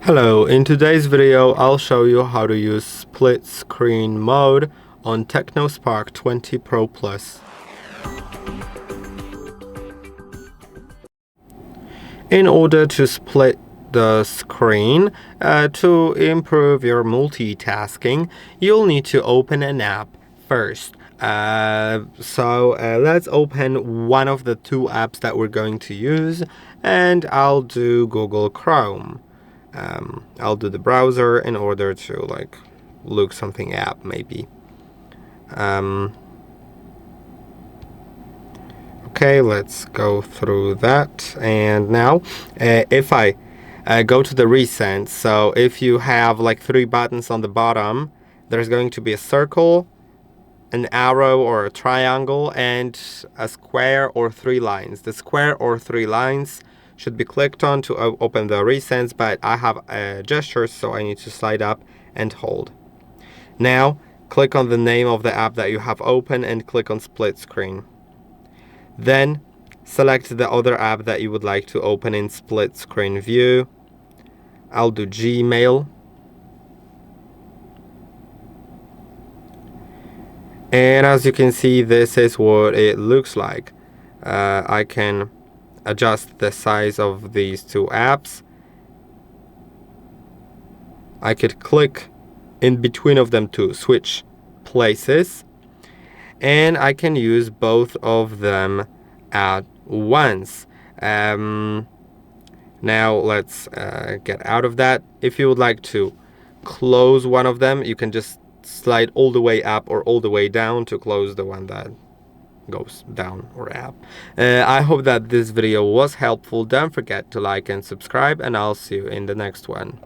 Hello, in today's video I'll show you how to use split screen mode on TECNO Spark 20 Pro Plus. In order to split the screen to improve your multitasking, you'll need to open an app first. Let's open one of the two apps that we're going to use, and I'll do Google Chrome. I'll do the browser in order to look something up maybe. Okay, let's go through that. And now if I go to the recent, so if you have like three buttons on the bottom, there's going to be a circle, an arrow or a triangle, and a square or three lines. The square or three lines should be clicked on to open the recents, but I have gestures, so I need to slide up and hold. Now click on the name of the app that you have open and click on split screen. Then select the other app that you would like to open in split screen view. I'll do Gmail. And as you can see, this is what it looks like. I can adjust the size of these two apps. I could click in between of them to switch places, and I can use both of them at once. Now let's get out of that. If you would like to close one of them, you can just slide all the way up or all the way down to close the one that goes down or up. I hope that this video was helpful. Don't forget to like and subscribe, and I'll see you in the next one.